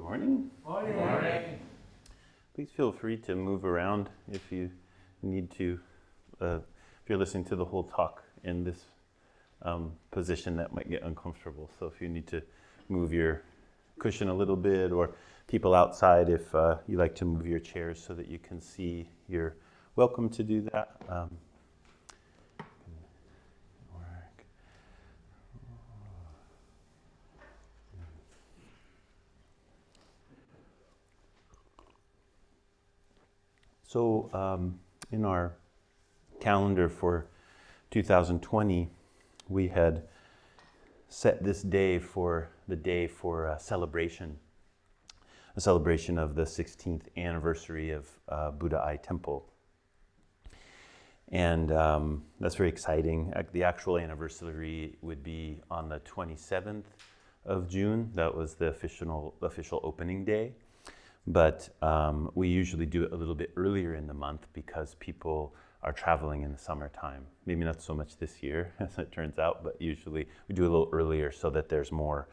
morning. Morning. Morning. Please feel free to move around if you need to. If you're listening to the whole talk in this position, that might get uncomfortable. So if you need to move your cushion a little bit, or people outside, if you like to move your chairs so that you can see, you're welcome to do that. So in our calendar for 2020, we had set this day for the day for a celebration of the 16th anniversary of Buddha Temple. And that's very exciting. The actual anniversary would be on the 27th of June. That was the official opening day. But we usually do it a little bit earlier in the month because people are traveling in the summertime. Maybe not so much this year, as it turns out, but usually we do a little earlier so that there's more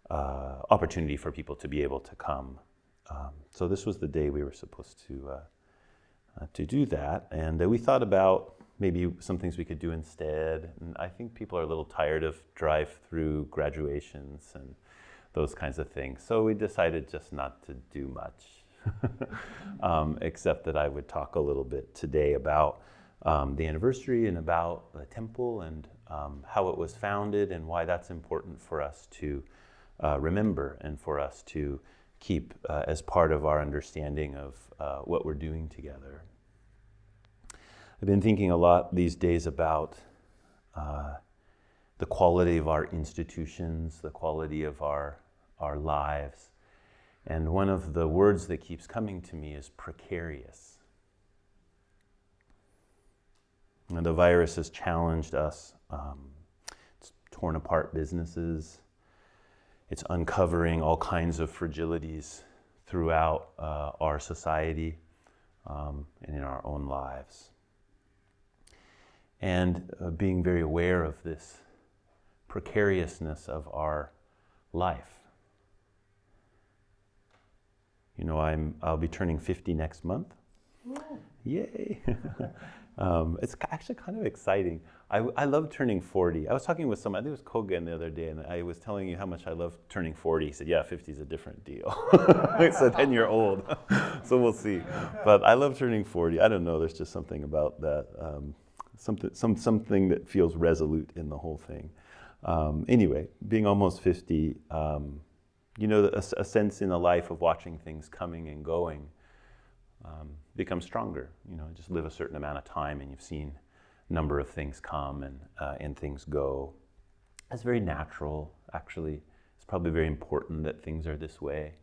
opportunity for people to be able to come. So this was the day we were supposed to do that. And we thought about maybe some things we could do instead. And I think people are a little tired of drive-through graduations and those kinds of things. So we decided just not to do much, except that I would talk a little bit today about the anniversary and about the temple and how it was founded and why that's important for us to remember and for us to keep as part of our understanding of what we're doing together. I've been thinking a lot these days about the quality of our institutions, the quality of our lives. And one of the words that keeps coming to me is precarious. And the virus has challenged us. It's torn apart businesses. It's uncovering all kinds of fragilities throughout our society and in our own lives. And being very aware of this precariousness of our life. You know, I'll be turning 50 next month. Ooh. Yay! It's actually kind of exciting. I love turning 40. I was talking with someone, I think it was Kogen the other day, and I was telling you how much I love turning 40. He said, yeah, 50 is a different deal. So then you're old. So we'll see. But I love turning 40. I don't know, there's just something about that. Something that feels resolute in the whole thing. Anyway, being almost 50, you know, a sense in the life of watching things coming and going becomes stronger. You know, just live a certain amount of time and you've seen a number of things come and things go. That's very natural, actually. It's probably very important that things are this way,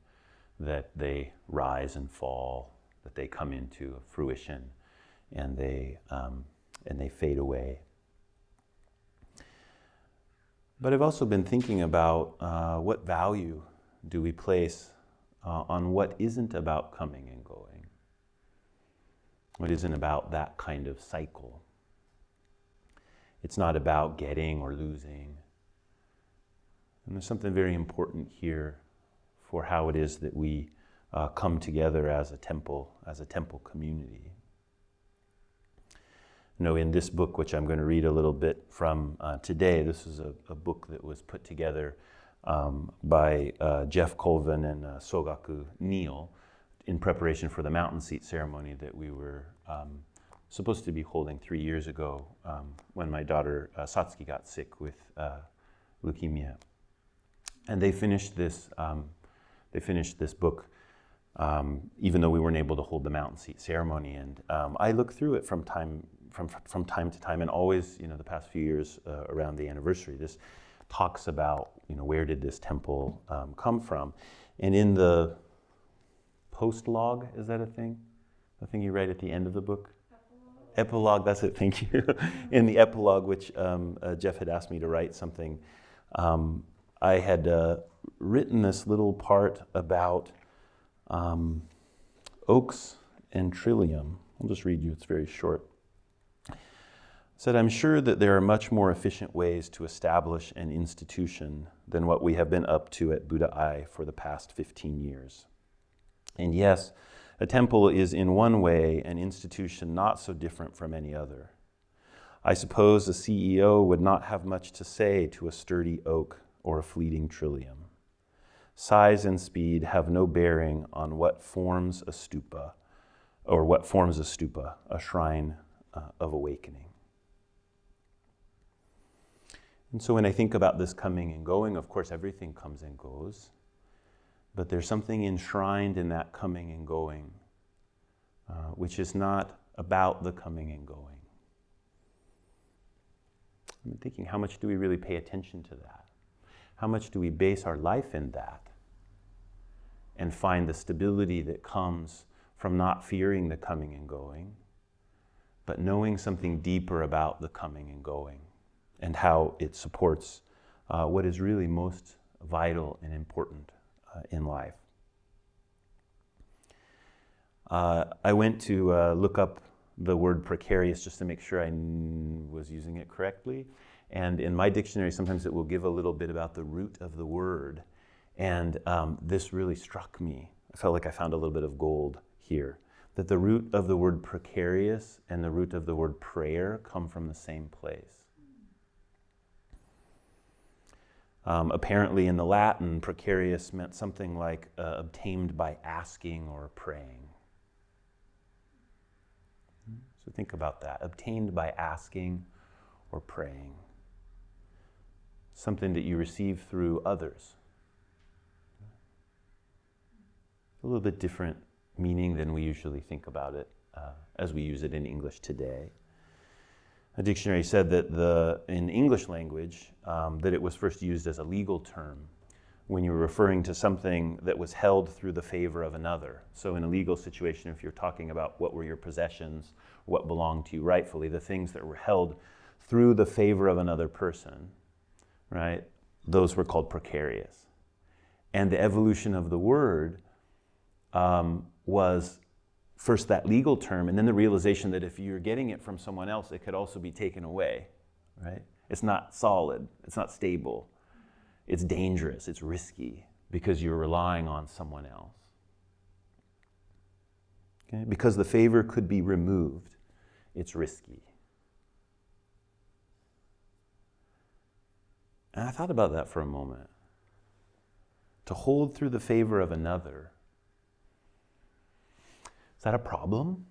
that they rise and fall, that they come into fruition and they fade away. But I've also been thinking about what value do we place on what isn't about coming and going, what isn't about that kind of cycle. It's not about getting or losing. And there's something very important here for how it is that we come together as a temple community. You know, in this book, which I'm going to read a little bit from today, this is a book that was put together by Jeff Colvin and Sogaku Neal in preparation for the mountain seat ceremony that we were supposed to be holding 3 years ago when my daughter Satsuki got sick with leukemia. And they finished this book even though we weren't able to hold the mountain seat ceremony. And I look through it from time to time, and always, you know, the past few years around the anniversary, this talks about, you know, where did this temple come from? And in the post-log, is that a thing? The thing you write at the end of the book? Epilogue, that's it, thank you. In the epilogue, which Jeff had asked me to write something, I had written this little part about oaks and trillium. I'll just read you, it's very short. said, I'm sure that there are much more efficient ways to establish an institution than what we have been up to at Buddha Ai for the past 15 years. And yes, a temple is in one way an institution not so different from any other. I suppose a CEO would not have much to say to a sturdy oak or a fleeting trillium. Size and speed have no bearing on what forms a stupa, a shrine of awakening. And so when I think about this coming and going, of course everything comes and goes, but there's something enshrined in that coming and going, which is not about the coming and going. I'm thinking, how much do we really pay attention to that? How much do we base our life in that and find the stability that comes from not fearing the coming and going, but knowing something deeper about the coming and going and how it supports what is really most vital and important in life. I went to look up the word precarious just to make sure I was using it correctly. And in my dictionary, sometimes it will give a little bit about the root of the word. And this really struck me. I felt like I found a little bit of gold here. That the root of the word precarious and the root of the word prayer come from the same place. Apparently in the Latin, precarious meant something like obtained by asking or praying. So think about that, obtained by asking or praying. Something that you receive through others. A little bit different meaning than we usually think about it as we use it in English today. A dictionary said that in English language, that it was first used as a legal term when you were referring to something that was held through the favor of another. So in a legal situation, if you're talking about what were your possessions, what belonged to you rightfully, the things that were held through the favor of another person, right? Those were called precarious. And the evolution of the word was first that legal term, and then the realization that if you're getting it from someone else, it could also be taken away, right? It's not solid, it's not stable, it's dangerous, it's risky, because you're relying on someone else. Okay? Because the favor could be removed, it's risky. And I thought about that for a moment. To hold through the favor of another, is that a problem?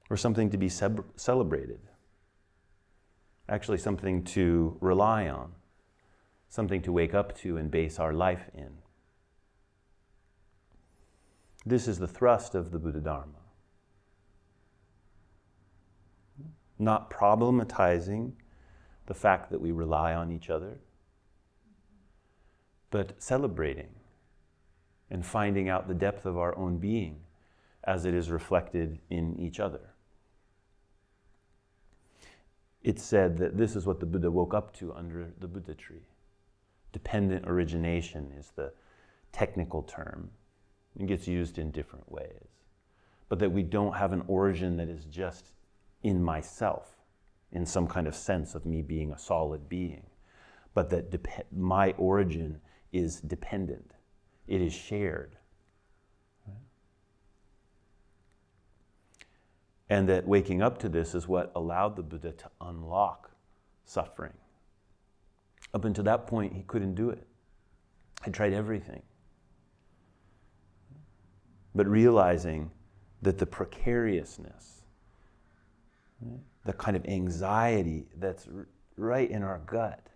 Or something to be celebrated? Actually something to rely on, something to wake up to and base our life in. This is the thrust of the Buddha Dharma. Not problematizing the fact that we rely on each other, but celebrating and finding out the depth of our own being as it is reflected in each other. It's said that this is what the Buddha woke up to under the Buddha tree. Dependent origination is the technical term. It gets used in different ways. But that we don't have an origin that is just in myself, in some kind of sense of me being a solid being, but that my origin is dependent. It is shared. Right? And that waking up to this is what allowed the Buddha to unlock suffering. Up until that point, he couldn't do it. He tried everything. But realizing that the precariousness, right, the kind of anxiety that's right in our gut,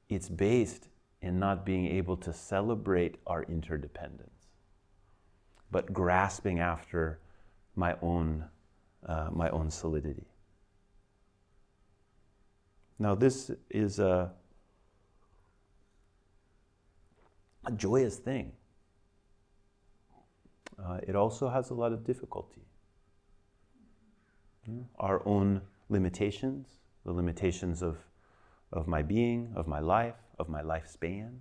it's based in not being able to celebrate our interdependence, but grasping after my own solidity. Now, this is a joyous thing. It also has a lot of difficulty. Our own limitations, the limitations of my being, of my life, of my lifespan.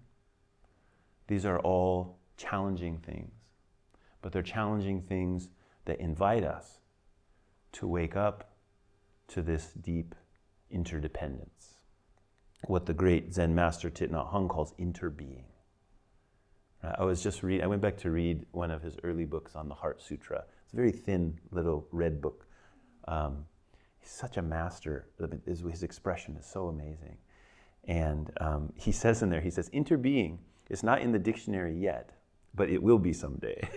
These are all challenging things, but they're challenging things that invite us to wake up to this deep interdependence, what the great Zen master Thich Nhat Hanh calls interbeing. I went back to read one of his early books on the Heart Sutra. It's a very thin little red book. He's such a master. His expression is so amazing. And he says in there, interbeing is not in the dictionary yet, but it will be someday.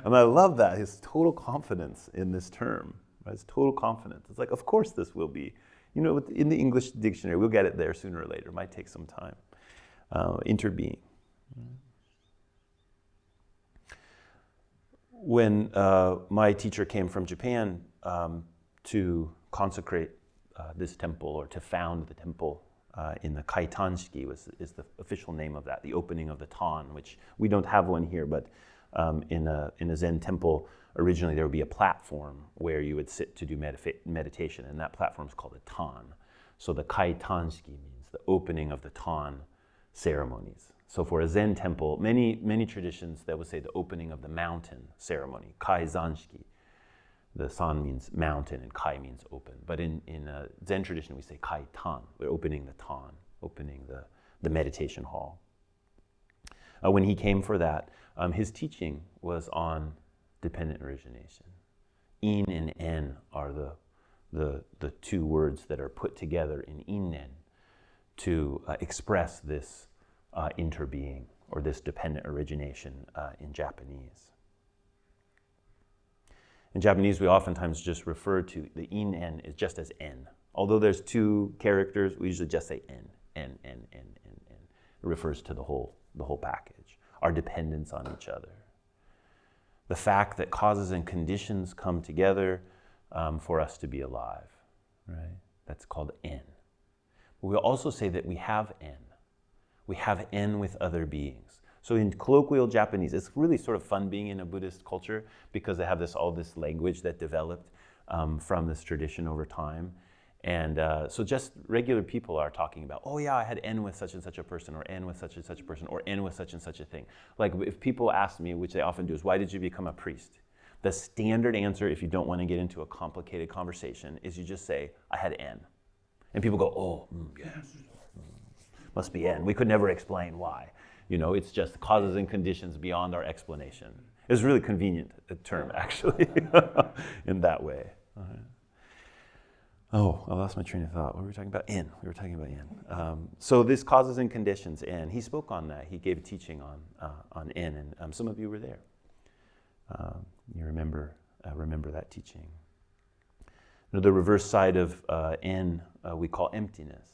And I love that, his total confidence in this term. Right? His total confidence. It's like, of course this will be. You know, in the English dictionary, we'll get it there sooner or later. It might take some time. Interbeing. When my teacher came from Japan to consecrate this temple, or to found the temple in the Kaitanshiki is the official name of that, the opening of the tan, which we don't have one here, but in a Zen temple, originally there would be a platform where you would sit to do meditation, and that platform is called a tan. So the Kaitanshiki means the opening of the tan ceremonies. So for a Zen temple, many traditions that would say the opening of the mountain ceremony, Kaizanshiki. The san means mountain and kai means open. But in a Zen tradition, we say kaitan. We're opening the tan, opening the meditation hall. When he came for that, his teaching was on dependent origination. In and en are the two words that are put together in innen to express this interbeing, or this dependent origination in Japanese. In Japanese, we oftentimes just refer to the in-en as just as en. Although there's two characters, we usually just say en. It refers to the whole package, our dependence on each other. The fact that causes and conditions come together for us to be alive, right? That's called en. But we'll also say that we have en. We have en with other beings. So in colloquial Japanese, it's really sort of fun being in a Buddhist culture because they have all this language that developed from this tradition over time. And so just regular people are talking about, oh yeah, I had en with such and such a person, or en with such and such a person, or en with such and such a thing. Like if people ask me, which they often do, is why did you become a priest? The standard answer, if you don't want to get into a complicated conversation, is you just say, I had en. And people go, oh, yes, must be en. We could never explain why. You know, it's just causes and conditions beyond our explanation. It's really convenient term, actually, in that way. Oh, I lost my train of thought. What were we talking about? En. We were talking about en. So this causes and conditions, en. He spoke on that. He gave a teaching on en, and some of you were there. You remember that teaching. You know, the reverse side of en we call emptiness.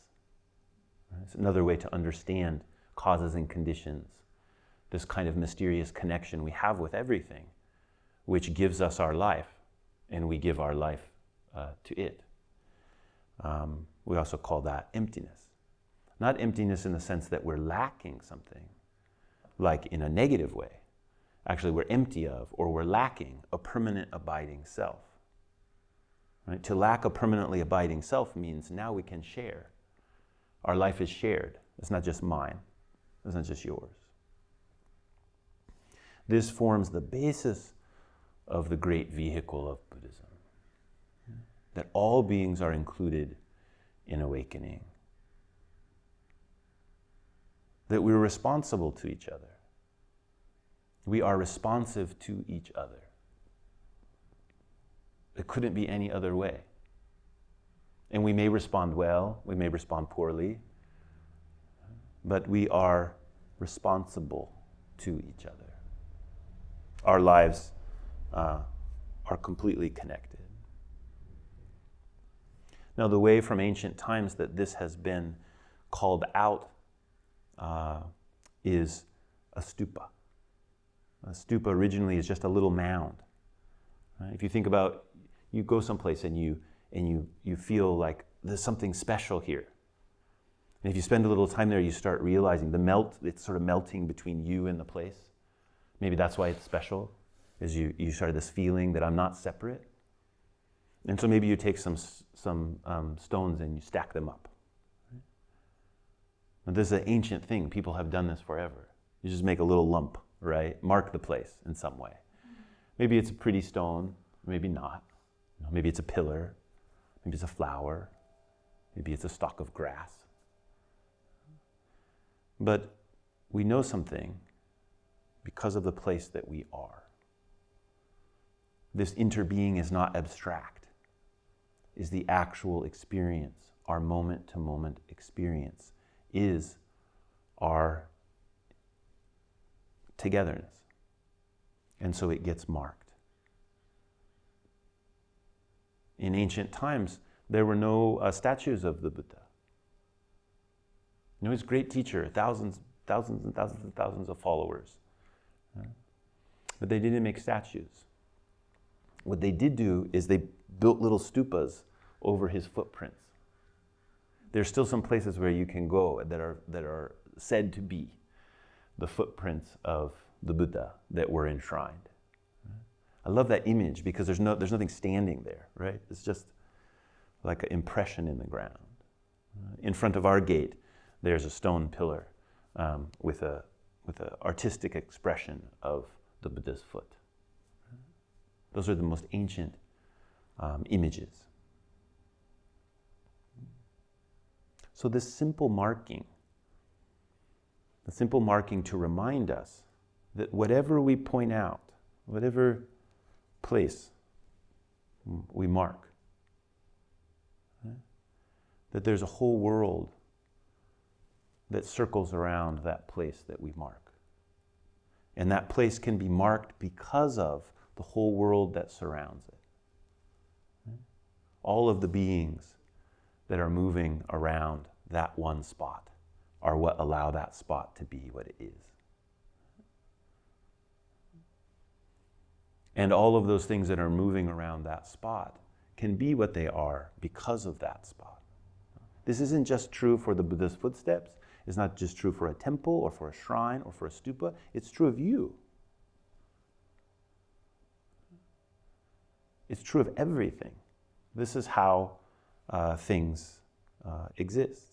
Right? It's another way to understand causes and conditions, this kind of mysterious connection we have with everything, which gives us our life, and we give our life to it. We also call that emptiness. Not emptiness in the sense that we're lacking something, like in a negative way. Actually, we're empty of, or we're lacking, a permanent abiding self. Right? To lack a permanently abiding self means now we can share. Our life is shared. It's not just mine. It's not just yours. This forms the basis of the great vehicle of Buddhism. That all beings are included in awakening. That we're responsible to each other. We are responsive to each other. It couldn't be any other way. And we may respond well, we may respond poorly, but we are responsible to each other. Our lives are completely connected. Now, the way from ancient times that this has been called out is a stupa. A stupa originally is just a little mound. Right? If you think about, you go someplace and you feel like there's something special here. And if you spend a little time there, you start realizing it's sort of melting between you and the place. Maybe that's why it's special, is you start this feeling that I'm not separate. And so maybe you take some stones and you stack them up. Right? Now, this is an ancient thing. People have done this forever. You just make a little lump, right? Mark the place in some way. Maybe it's a pretty stone, maybe not. Maybe it's a pillar, maybe it's a flower, maybe it's a stalk of grass. But we know something because of the place that we are. This interbeing is not abstract, is the actual experience. Our moment-to-moment experience is our togetherness. And so it gets marked. In ancient times, there were no statues of the Buddha. You know, he's a great teacher, thousands and thousands of followers. Right? But they didn't make statues. What they did do is they built little stupas over his footprints. There's still some places where you can go that are said to be the footprints of the Buddha that were enshrined. I love that image because there's nothing standing there, right? It's just like an impression in the ground. In front of our gate, there's a stone pillar with an artistic expression of the Buddha's foot. Those are the most ancient images. So this simple marking to remind us that whatever we point out, whatever place we mark, right? That there's a whole world that circles around that place that we mark. And that place can be marked because of the whole world that surrounds it. Right? All of the beings that are moving around that one spot are what allow that spot to be what it is. And all of those things that are moving around that spot can be what they are because of that spot. This isn't just true for the Buddha's footsteps. It's not just true for a temple or for a shrine or for a stupa. It's true of you. It's true of everything. This is how things exist.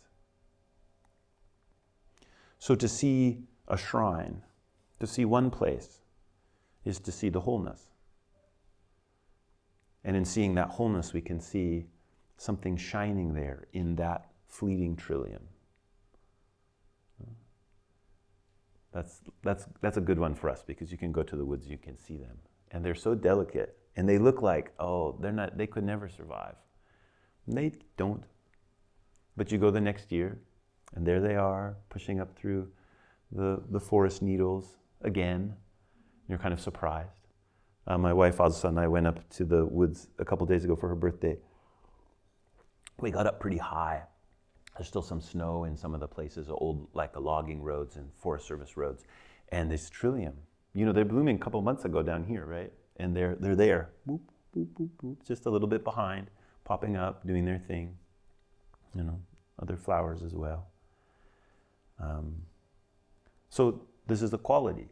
So to see a shrine, to see one place, is to see the wholeness. And in seeing that wholeness, we can see something shining there in that fleeting trillium. That's a good one for us because you can go to the woods, you can see them. And they're so delicate. And they look like, they could never survive. And they don't. But you go the next year, and there they are, pushing up through the forest needles again. You're kind of surprised. My wife, Azusa, and I went up to the woods a couple days ago for her birthday. We got up pretty high. There's still some snow in some of the places, old like logging roads and Forest Service roads. And this trillium, they're blooming a couple months ago down here, right? And they're there, boop, boop, boop, boop, just a little bit behind, popping up, doing their thing. Other flowers as well. So this is the quality.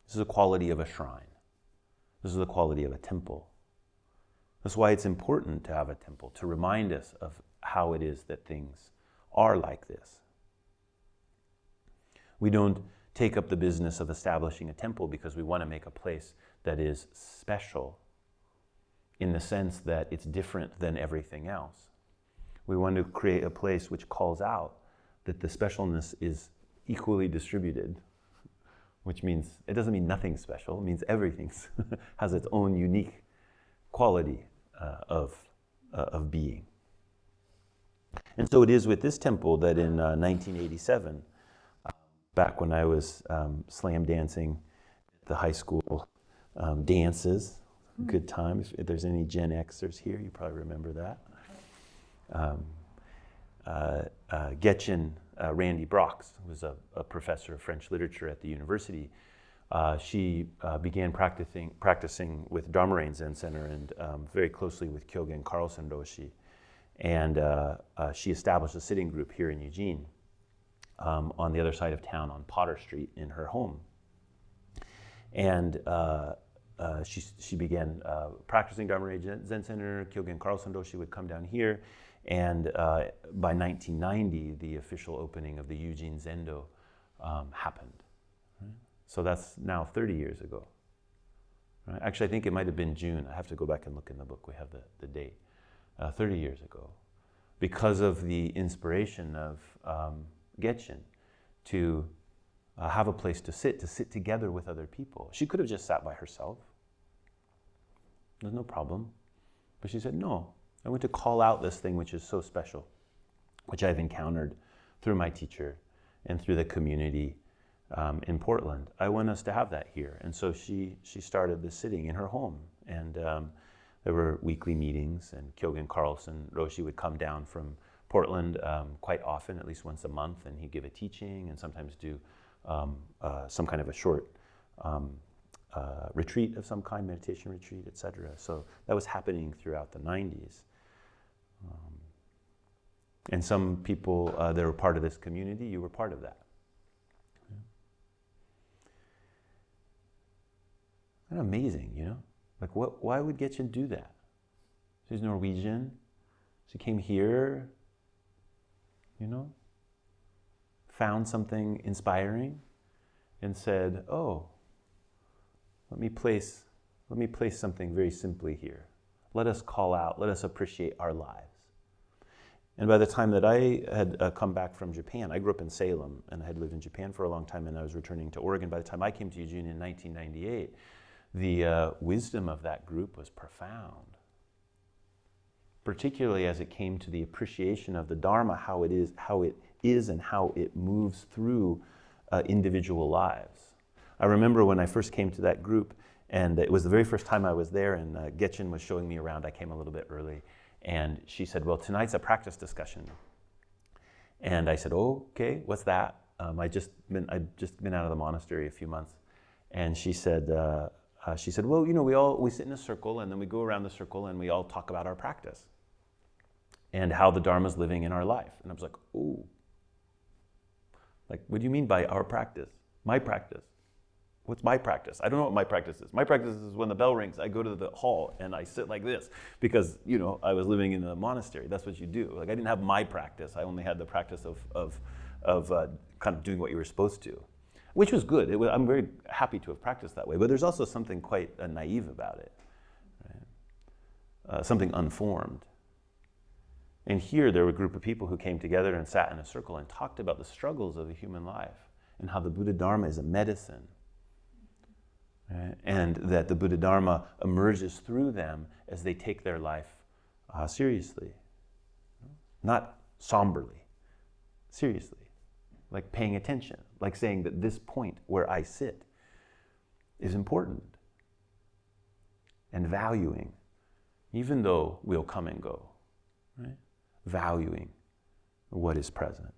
This is the quality of a shrine. This is the quality of a temple. That's why it's important to have a temple, to remind us of how it is that things are like this. We don't take up the business of establishing a temple because we want to make a place that is special in the sense that it's different than everything else. We want to create a place which calls out that the specialness is equally distributed, which means, it doesn't mean nothing's special, it means everything has its own unique quality of being. And so it is with this temple that in 1987, back when I was slam dancing at the high school dances, good time. If there's any Gen Xers here, you probably remember that. Getchen Randy Brox was a professor of French literature at the university. She began practicing with Dharma Zen Center and very closely with Kyogen Carlson Roshi. And she established a sitting group here in Eugene on the other side of town on Potter Street in her home. And she began practicing Dharma Zen Center. Kyogen Carlson Roshi would come down here. And by 1990, the official opening of the Eugene Zendo happened. Right? So that's now 30 years ago. Right? Actually, I think it might have been June. I have to go back and look in the book. We have the date. 30 years ago. Because of the inspiration of Getchin to have a place to sit together with other people. She could have just sat by herself. There's no problem. But she said, no, I want to call out this thing which is so special, which I've encountered through my teacher and through the community in Portland. I want us to have that here. And so she started this sitting in her home. And there were weekly meetings, and Kyogen Carlson Roshi would come down from Portland quite often, at least once a month, and he'd give a teaching and sometimes do some kind of a short retreat of some kind, meditation retreat, etc. So that was happening throughout the 90s. And some people that were part of this community, you were part of that. Kind of amazing, you know? Like, why would Getchin do that? She's Norwegian. She came here, you know, found something inspiring and said, oh, let me place something very simply here. Let us call out, let us appreciate our lives. And by the time that I had come back from Japan, I grew up in Salem and I had lived in Japan for a long time, and I was returning to Oregon. By the time I came to Eugene in 1998, the wisdom of that group was profound, particularly as it came to the appreciation of the Dharma, how it is and how it moves through individual lives. I remember when I first came to that group, and it was the very first time I was there, and Getchin was showing me around. I came a little bit early, and she said, well, tonight's a practice discussion. And I said, oh, okay, what's that? I'd just been out of the monastery a few months. And she said, well, you know, we sit in a circle, and then we go around the circle, and we all talk about our practice and how the Dharma's living in our life. And I was like, ooh. Like, what do you mean by our practice? My practice. What's my practice? I don't know what my practice is. My practice is when the bell rings, I go to the hall and I sit like this because, you know, I was living in a monastery. That's what you do. Like, I didn't have my practice. I only had the practice of kind of doing what you were supposed to, which was good. I'm very happy to have practiced that way. But there's also something quite naive about it, right? Something unformed. And here there were a group of people who came together and sat in a circle and talked about the struggles of the human life and how the Buddha Dharma is a medicine. Right? And that the Buddha Dharma emerges through them as they take their life seriously. Not somberly, seriously. Like paying attention, like saying that this point where I sit is important. And valuing, even though we'll come and go, right? Valuing what is present.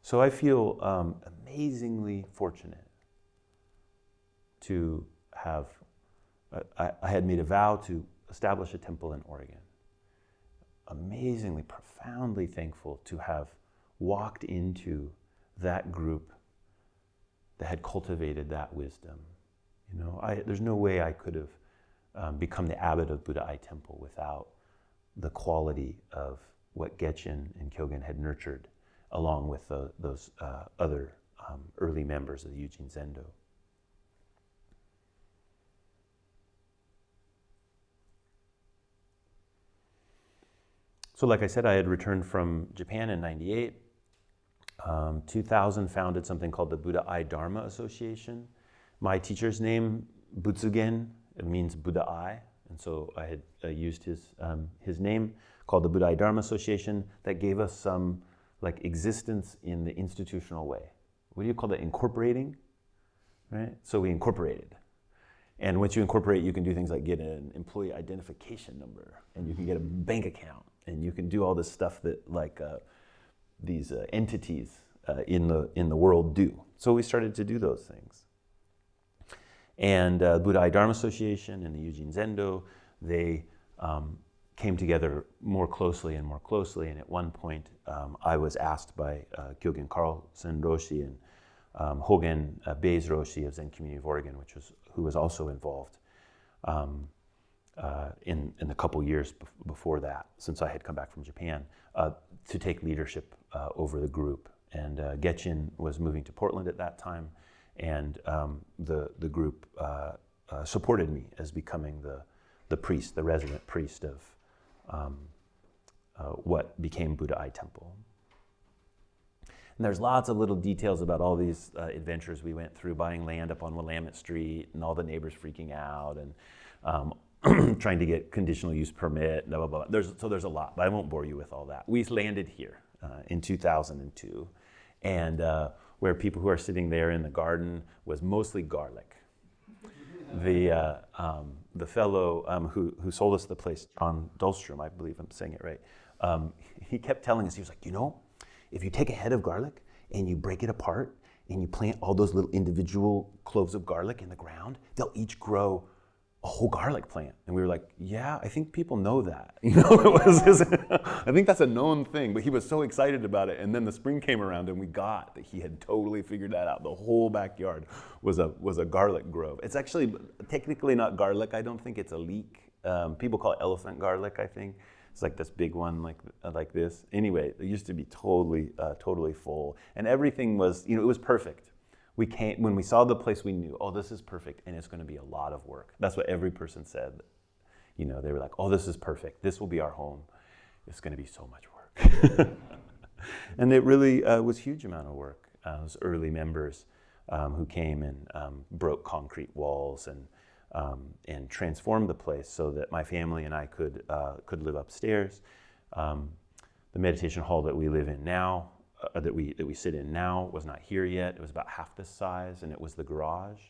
So I feel amazingly fortunate to have, I had made a vow to establish a temple in Oregon. Amazingly, profoundly thankful to have walked into that group that had cultivated that wisdom. You know, there's no way I could have become the abbot of Buddha Eye Temple without the quality of what Getchin and Kyogen had nurtured, along with those other early members of the Eugene Zendo. So like I said, I had returned from Japan in 98. 2000 founded something called the Buddha Eye Dharma Association. My teacher's name, Butsugen, it means Buddha Eye. And so I had used his name, called the Buddha Eye Dharma Association, that gave us some like existence in the institutional way. What do you call that? Incorporating, right? So we incorporated. And once you incorporate, you can do things like get an employee identification number, and you can get a bank account, and you can do all this stuff that like these entities in the world do. So we started to do those things. And Buddha Eye Dharma Association and the Eugene Zendo, they came together more closely and more closely. And at one point, I was asked by Kyogen Carlson Roshi and Hogen Beis Roshi of Zen Community of Oregon, who was also involved in the couple years before that, since I had come back from Japan, to take leadership over the group Getchin was moving to Portland at that time, and the group supported me as becoming the priest, the resident priest of what became Buddha Eye Temple. And there's lots of little details about all these adventures we went through, buying land up on Willamette Street and all the neighbors freaking out and trying to get conditional use permit, blah, blah, blah. There's a lot, but I won't bore you with all that. We landed here in 2002, and where people who are sitting there in the garden was mostly garlic. The fellow who sold us the place, John Dahlstrom, I believe I'm saying it right, he kept telling us, he was like, if you take a head of garlic and you break it apart and you plant all those little individual cloves of garlic in the ground, they'll each grow a whole garlic plant. And we were like, yeah, I think people know that. I think that's a known thing, but he was so excited about it. And then the spring came around and we got that he had totally figured that out. The whole backyard was a garlic grove. It's actually technically not garlic. I don't think it's a leek. People call it elephant garlic, I think. It's like this big one, like this. Anyway, it used to be totally full, and everything was, it was perfect. When we saw the place, we knew, oh, this is perfect, and it's going to be a lot of work. That's what every person said. They were like, oh, this is perfect. This will be our home. It's going to be so much work, and it really was a huge amount of work. Those early members who came and broke concrete walls and transformed the place so that my family and I could live upstairs. The meditation hall that we live in now, that we sit in now, was not here yet. It was about half this size, and it was the garage,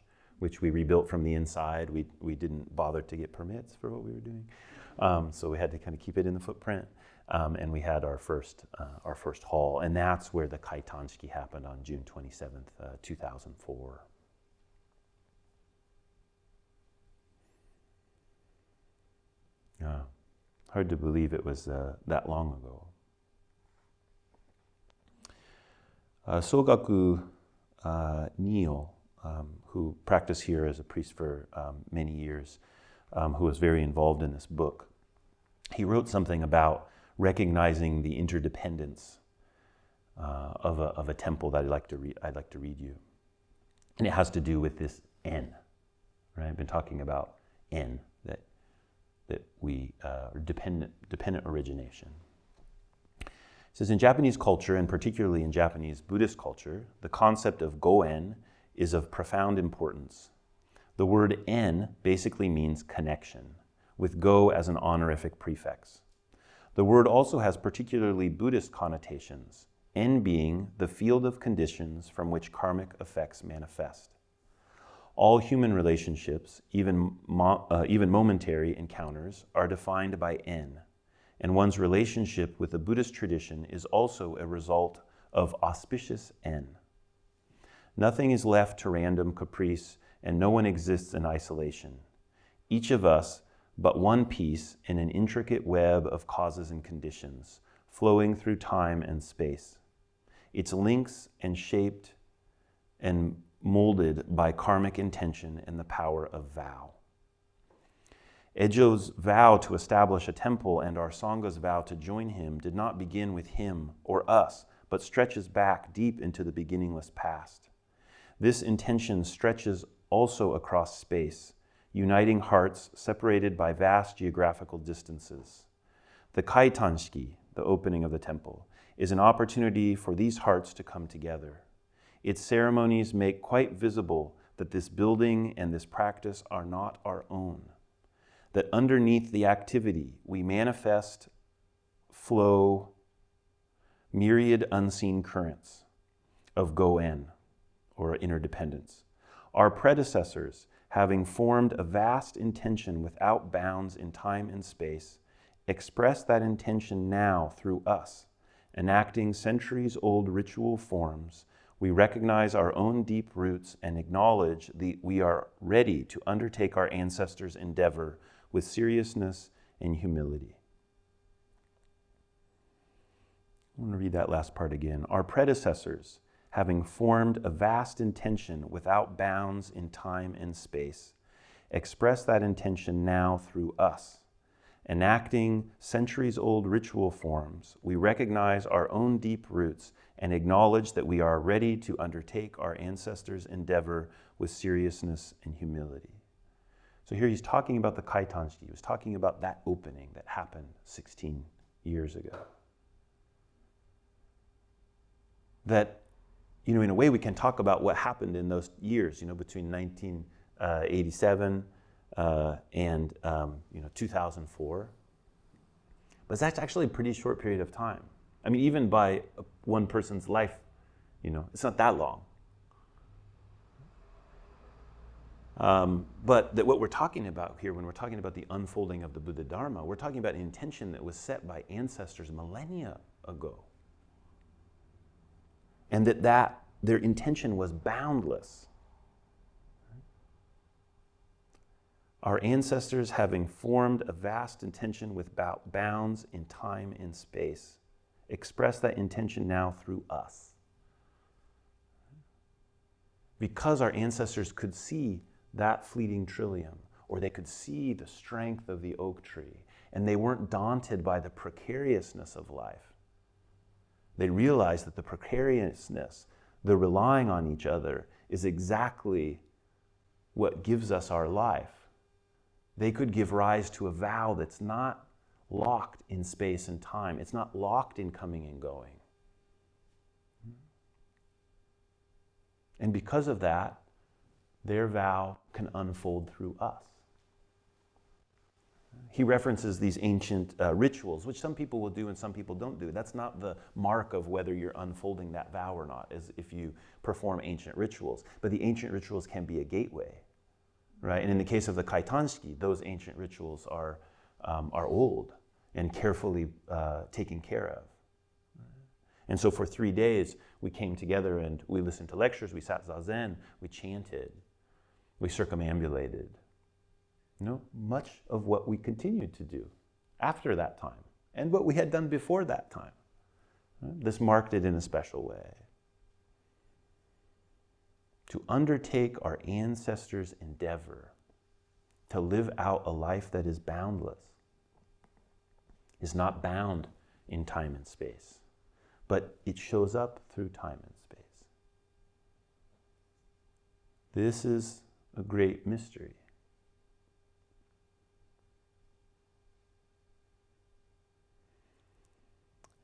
which we rebuilt from the inside. We didn't bother to get permits for what we were doing, so we had to kind of keep it in the footprint. And we had our first hall, and that's where the Kaitanshiki happened on June 27th, 2004. Hard to believe it was that long ago. Sogaku Neo, who practiced here as a priest for many years, who was very involved in this book, he wrote something about recognizing the interdependence of a temple that I'd like to read you. And it has to do with this N, right? I've been talking about N, that we are dependent origination. It says, in Japanese culture, and particularly in Japanese Buddhist culture, the concept of go-en is of profound importance. The word en basically means connection, with go as an honorific prefix. The word also has particularly Buddhist connotations, en being the field of conditions from which karmic effects manifest. All human relationships, even momentary encounters, are defined by en, and one's relationship with the Buddhist tradition is also a result of auspicious en. Nothing is left to random caprice, and no one exists in isolation. Each of us, but one piece in an intricate web of causes and conditions, flowing through time and space. Its links and shaped and molded by karmic intention and the power of vow. Ejo's vow to establish a temple and our Sangha's vow to join him did not begin with him or us, but stretches back deep into the beginningless past. This intention stretches also across space, uniting hearts separated by vast geographical distances. The Kaitanshiki, the opening of the temple, is an opportunity for these hearts to come together. Its ceremonies make quite visible that this building and this practice are not our own, that underneath the activity we manifest, flow, myriad unseen currents of go-en, or interdependence. Our predecessors, having formed a vast intention without bounds in time and space, express that intention now through us, enacting centuries-old ritual forms. We recognize our own deep roots and acknowledge we are ready to undertake our ancestors' endeavor with seriousness and humility. I want to read that last part again. Our predecessors, having formed a vast intention without bounds in time and space, express that intention now through us, Enacting centuries-old ritual forms, we recognize our own deep roots and acknowledge that we are ready to undertake our ancestors' endeavor with seriousness and humility. So here he's talking about the Kaitanshiki. He was talking about that opening that happened 16 years ago. That, in a way we can talk about what happened in those years, between 1987 and 2004. But that's actually a pretty short period of time. I mean, even by one person's life, it's not that long. But what we're talking about here, when we're talking about the unfolding of the Buddha Dharma, we're talking about an intention that was set by ancestors millennia ago. And that their intention was boundless. Our ancestors, having formed a vast intention without bounds in time and space, express that intention now through us. Because our ancestors could see that fleeting trillium, or they could see the strength of the oak tree, and they weren't daunted by the precariousness of life. They realized that the precariousness, the relying on each other, is exactly what gives us our life. They could give rise to a vow that's not locked in space and time. It's not locked in coming and going. And because of that, their vow can unfold through us. He references these ancient rituals, which some people will do and some people don't do. That's not the mark of whether you're unfolding that vow or not, as if you perform ancient rituals. But the ancient rituals can be a gateway, right? And in the case of the Kaitanshiki, those ancient rituals are old and carefully taken care of. And so for 3 days, we came together and we listened to lectures, we sat zazen, we chanted, we circumambulated. Much of what we continued to do after that time and what we had done before that time. This marked it in a special way. To undertake our ancestors' endeavor to live out a life that is boundless, is not bound in time and space, but it shows up through time and space. This is a great mystery.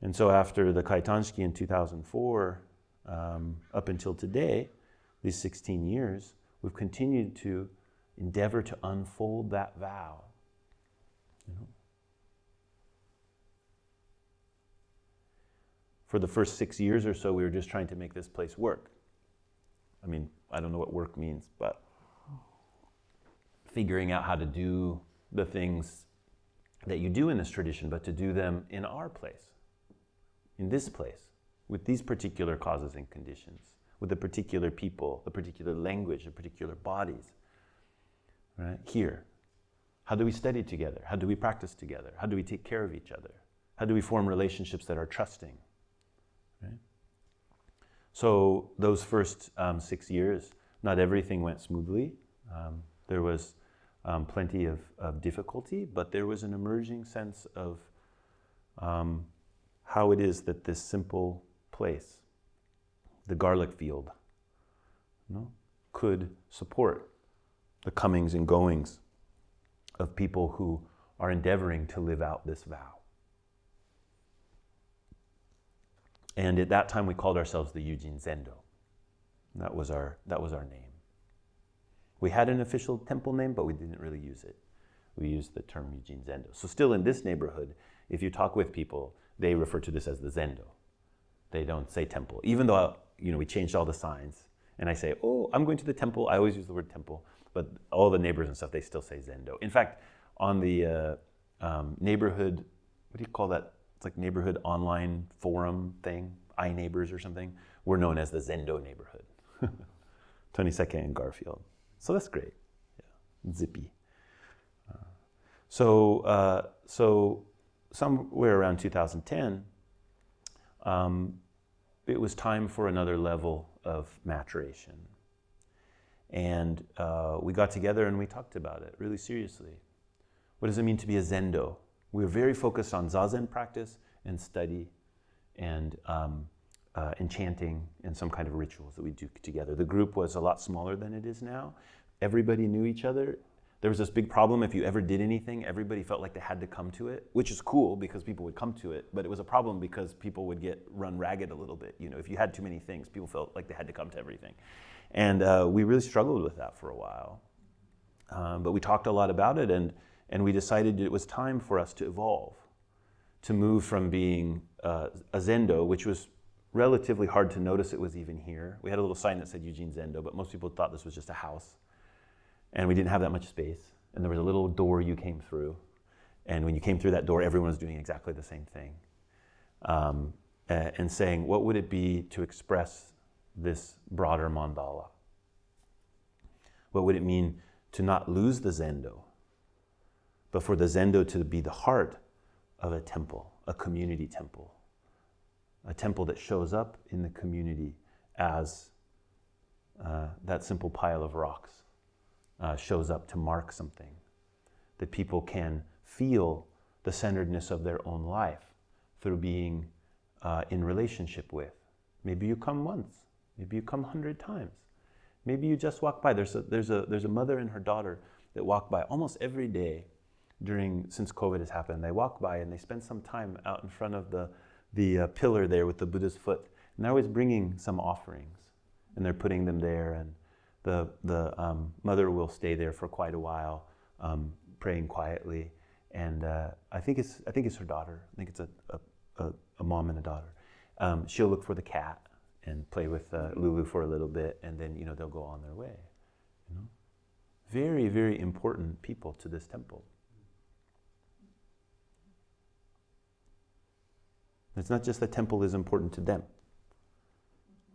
And so after the Kaitanshiki in 2004, up until today, these 16 years, we've continued to endeavor to unfold that vow. For the first 6 years or so, we were just trying to make this place work. I mean, I don't know what work means, but figuring out how to do the things that you do in this tradition, but to do them in our place. In this place, with these particular causes and conditions, with the particular people, the particular language, the particular bodies, right? Here. How do we study together? How do we practice together? How do we take care of each other? How do we form relationships that are trusting? Right? So those first 6 years, not everything went smoothly. There was plenty of difficulty, but there was an emerging sense of how it is that this simple place, the garlic field, could support the comings and goings of people who are endeavoring to live out this vow. And at that time we called ourselves the Yujin Zendo. That was our name. We had an official temple name, but we didn't really use it. We used the term Yujin Zendo. So still in this neighborhood, if you talk with people, they refer to this as the Zendo. They don't say temple. Even though, we changed all the signs, and I say, oh, I'm going to the temple. I always use the word temple, but all the neighbors and stuff, they still say Zendo. In fact, on the neighborhood, what do you call that? It's like neighborhood online forum thing, iNeighbors or something. We're known as the Zendo neighborhood. 22nd and Garfield. So that's great. Yeah. Zippy. So somewhere around 2010, it was time for another level of maturation. And we got together and we talked about it really seriously. What does it mean to be a Zendo? We were very focused on Zazen practice and study and chanting and some kind of rituals that we do together. The group was a lot smaller than it is now. Everybody knew each other. There was this big problem: if you ever did anything, everybody felt like they had to come to it, which is cool because people would come to it, but it was a problem because people would get run ragged a little bit. If you had too many things, people felt like they had to come to everything. And we really struggled with that for a while. But we talked a lot about it, and we decided it was time for us to evolve, to move from being a Zendo, which was relatively hard to notice it was even here. We had a little sign that said Eugene Zendo, but most people thought this was just a house. And we didn't have that much space. And there was a little door you came through. And when you came through that door, everyone was doing exactly the same thing. And saying, what would it be to express this broader mandala? What would it mean to not lose the Zendo, but for the Zendo to be the heart of a temple, a community temple, a temple that shows up in the community as that simple pile of rocks shows up to mark something, that people can feel the centeredness of their own life through being in relationship with. Maybe you come once, maybe you come 100 times, maybe you just walk by. There's a mother and her daughter that walk by almost every day since COVID has happened. They walk by and they spend some time out in front of the pillar there with the Buddha's foot, and they're always bringing some offerings, and they're putting them there, and the mother will stay there for quite a while, praying quietly, and I think it's her daughter. I think it's a mom and a daughter. She'll look for the cat and play with Lulu for a little bit, and then they'll go on their way. Very, very important people to this temple. It's not just the temple is important to them,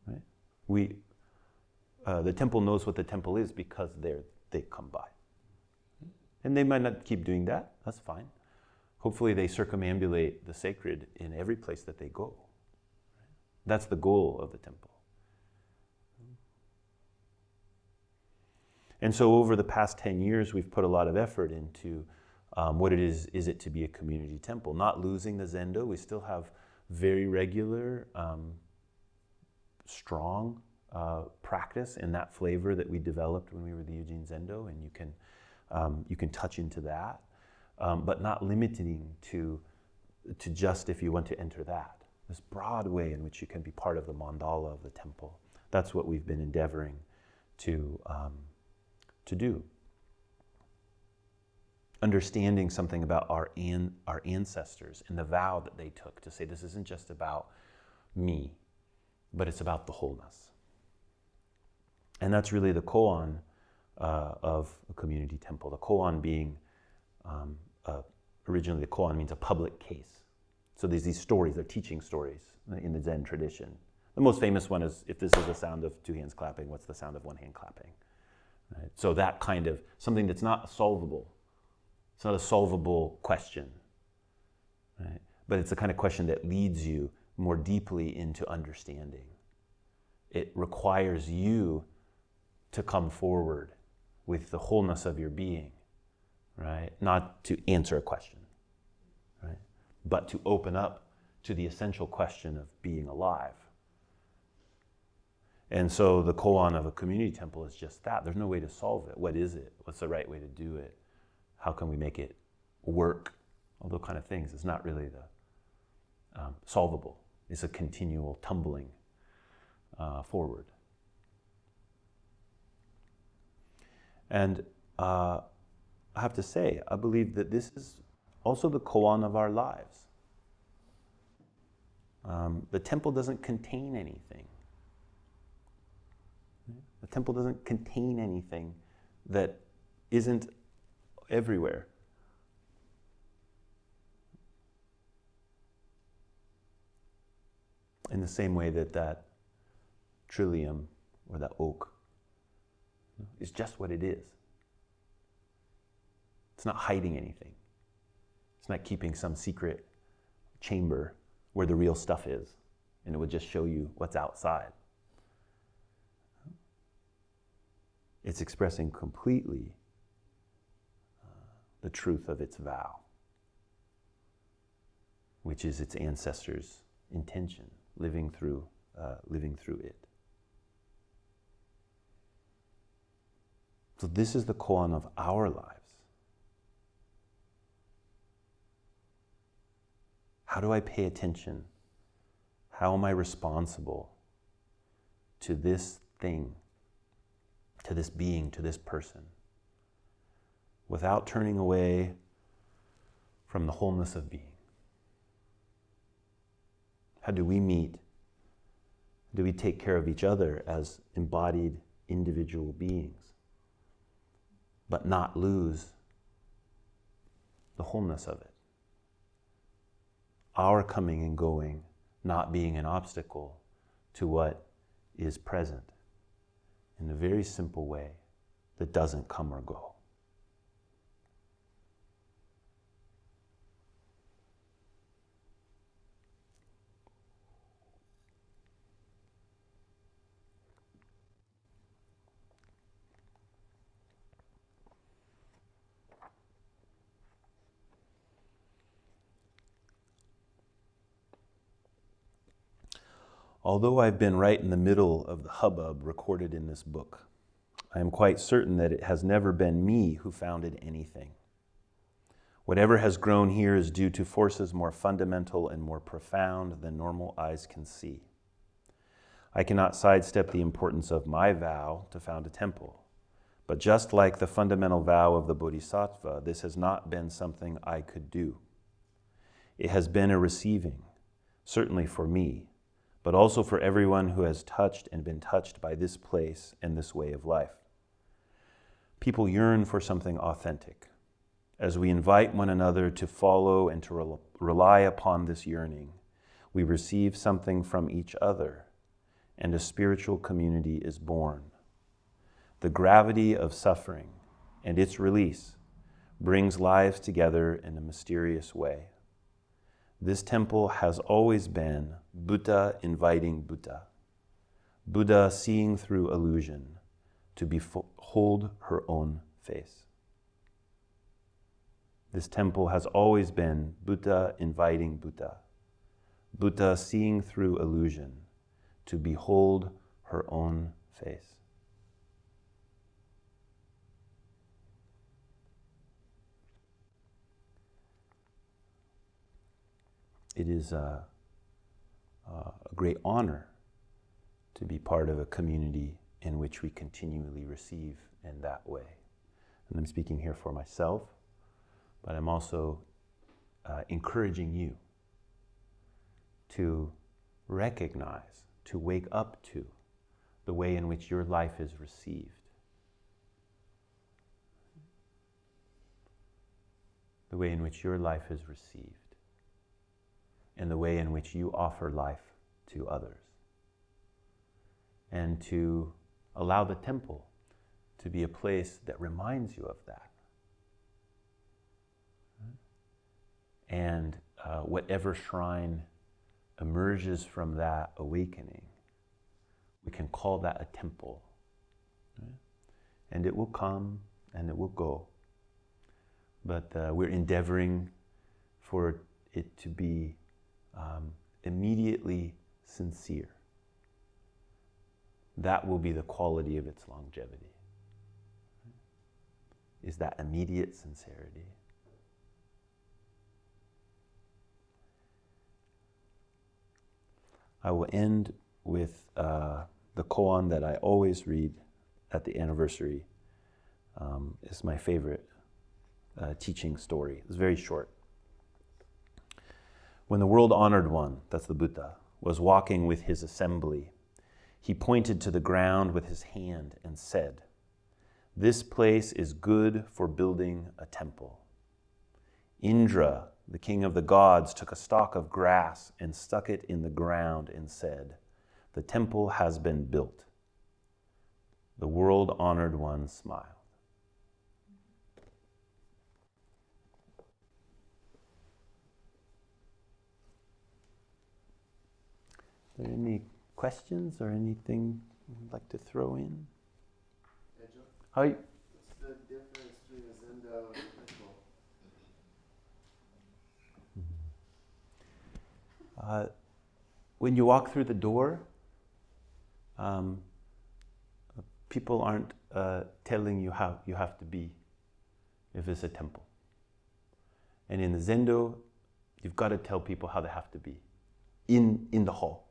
right? The temple knows what the temple is because they come by. And they might not keep doing that, that's fine. Hopefully they circumambulate the sacred in every place that they go. That's the goal of the temple. And so over the past 10 years, we've put a lot of effort into what it is it to be a community temple. Not losing the Zendo, we still have very regular, strong practice in that flavor that we developed when we were the Eugene Zendo, and you can touch into that, but not limiting to just if you want to enter that. This broad way in which you can be part of the mandala of the temple. That's what we've been endeavoring to do. Understanding something about our ancestors and the vow that they took to say this isn't just about me, but it's about the wholeness. And that's really the koan of a community temple. The koan being, originally the koan means a public case. So there's these stories, they're teaching stories in the Zen tradition. The most famous one is, if this is the sound of 2 hands clapping, what's the sound of 1 hand clapping? Right? So that kind of, something that's not solvable. It's not a solvable question, right? But it's the kind of question that leads you more deeply into understanding. It requires you to come forward with the wholeness of your being, right? Not to answer a question, right? But to open up to the essential question of being alive. And so the koan of a community temple is just that. There's no way to solve it. What is it? What's the right way to do it? How can we make it work? All those kind of things. It's not really the solvable. It's a continual tumbling forward. And I have to say, I believe that this is also the koan of our lives. The temple doesn't contain anything. The temple doesn't contain anything that isn't everywhere. In the same way that trillium or that oak is just what it is. It's not hiding anything. It's not keeping some secret chamber where the real stuff is, and it would just show you what's outside. It's expressing completely the truth of its vow. which is its ancestors' intention, living through it. So this is the koan of our lives. How do I pay attention? How am I responsible to this thing, to this being, to this person, without turning away from the wholeness of being? How do we meet? Do we take care of each other as embodied individual beings, but not lose the wholeness of it? Our coming and going not being an obstacle to what is present in a very simple way that doesn't come or go. Although I've been right in the middle of the hubbub recorded in this book, I am quite certain that it has never been me who founded anything. Whatever has grown here is due to forces more fundamental and more profound than normal eyes can see. I cannot sidestep the importance of my vow to found a temple, but just like the fundamental vow of the Bodhisattva, this has not been something I could do. It has been a receiving, certainly for me, but also for everyone who has touched and been touched by this place and this way of life. People yearn for something authentic. As we invite one another to follow and to rely upon this yearning, we receive something from each other, and a spiritual community is born. The gravity of suffering and its release brings lives together in a mysterious way. This temple has always been Buddha inviting Buddha, Buddha seeing through illusion to behold her own face. This temple has always been Buddha inviting Buddha, Buddha seeing through illusion to behold her own face. It is a great honor to be part of a community in which we continually receive in that way. And I'm speaking here for myself, but I'm also encouraging you to recognize, to wake up to the way in which your life is received. The way in which your life is received. And the way in which you offer life to others. And to allow the temple to be a place that reminds you of that. And whatever shrine emerges from that awakening, we can call that a temple. Right? And it will come and it will go. But we're endeavoring for it to be immediately sincere. That will be the quality of its longevity. Is that immediate sincerity. I will end with the koan that I always read at the anniversary. It's my favorite teaching story. It's very short. When the world-honored one, that's the Buddha, was walking with his assembly, he pointed to the ground with his hand and said, "This place is good for building a temple." Indra, the king of the gods, took a stalk of grass and stuck it in the ground and said, "The temple has been built." The world-honored one smiled. Are there any questions or anything you'd like to throw in? Hi. What's the difference between a zendo and a temple? When you walk through the door, people aren't telling you how you have to be if it's a temple. And in the Zendo, you've got to tell people how they have to be in the hall.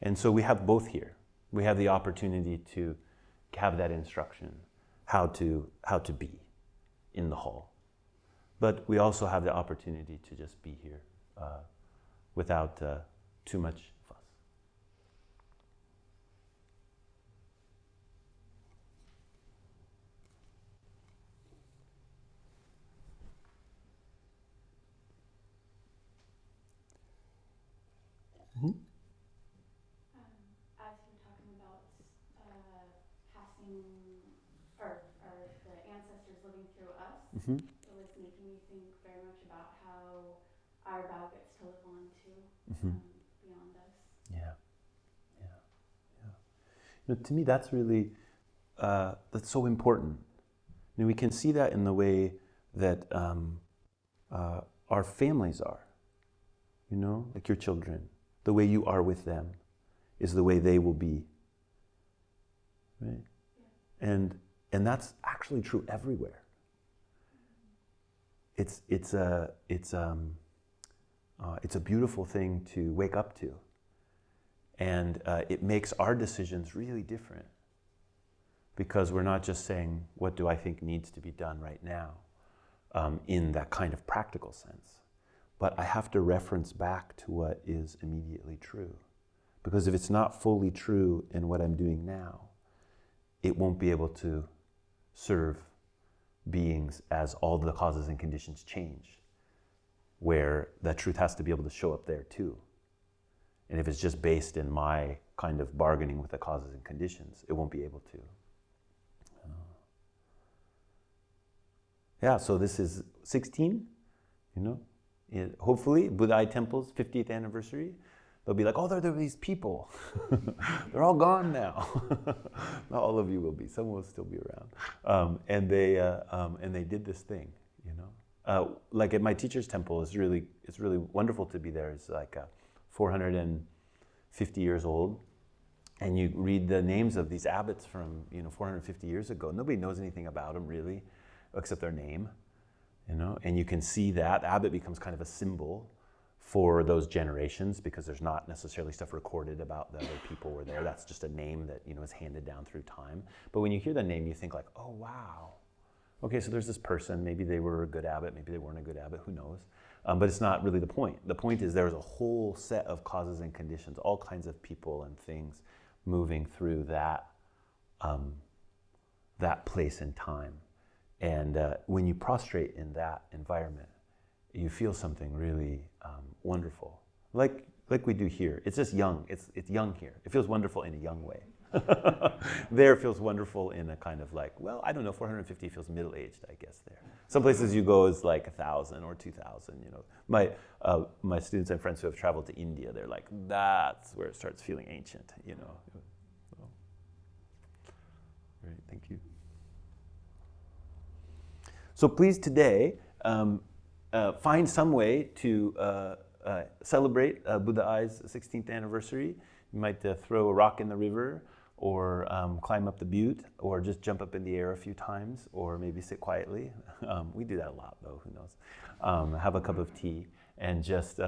And so we have both here. We have the opportunity to have that instruction, how to be in the hall. But we also have the opportunity to just be here without too much fuss. Mm-hmm. As you were talking about passing, or the ancestors living through us, Mm-hmm. it was making me think very much about how our vow gets to live on too, beyond us. Yeah. To me, that's really, that's so important. We can see that in the way that our families are, like your children. The way you are with them is the way they will be, right? Yeah. And that's actually true everywhere. It's a beautiful thing to wake up to, and it makes our decisions really different, because we're not just saying, what do I think needs to be done right now, in that kind of practical sense, but I have to reference back to what is immediately true. Because if it's not fully true in what I'm doing now, it won't be able to serve beings as all the causes and conditions change, where that truth has to be able to show up there too. And if it's just based in my kind of bargaining with the causes and conditions, it won't be able to. Yeah, so this is 16, hopefully Buddha Temple's 50th anniversary. They'll be like, oh, there are these people. They're all gone now. Not all of you will be. Some will still be around. And they did this thing, like at my teacher's temple, it's really wonderful to be there. It's like 450 years old. And you read the names of these abbots from 450 years ago. Nobody knows anything about them really, except their name. And you can see that abbot becomes kind of a symbol for those generations, because there's not necessarily stuff recorded about the other people who were there. That's just a name that is handed down through time. But when you hear the name, you think like, oh wow, okay, so there's this person. Maybe they were a good abbot, maybe they weren't a good abbot. Who knows? But it's not really the point. The point is there's a whole set of causes and conditions, all kinds of people and things moving through that place and time. And when you prostrate in that environment, you feel something really wonderful, like we do here. It's just young. It's young here. It feels wonderful in a young way. There it feels wonderful in a kind of like, well, I don't know, 450 feels middle-aged, I guess there. Some places you go is like 1,000 or 2,000, My students and friends who have traveled to India, they're like, that's where it starts feeling ancient, So, great, thank you. So please today, find some way to celebrate Buddha Ai's 16th anniversary. You might throw a rock in the river, or climb up the butte, or just jump up in the air a few times, or maybe sit quietly. We do that a lot though, who knows. Have a cup of tea, and just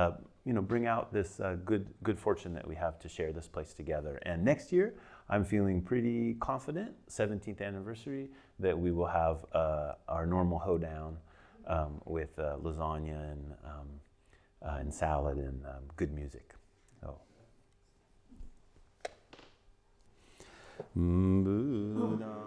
bring out this good fortune that we have to share this place together. And next year, I'm feeling pretty confident, 17th anniversary, that we will have our normal hoedown with lasagna and salad and good music. So. Buddha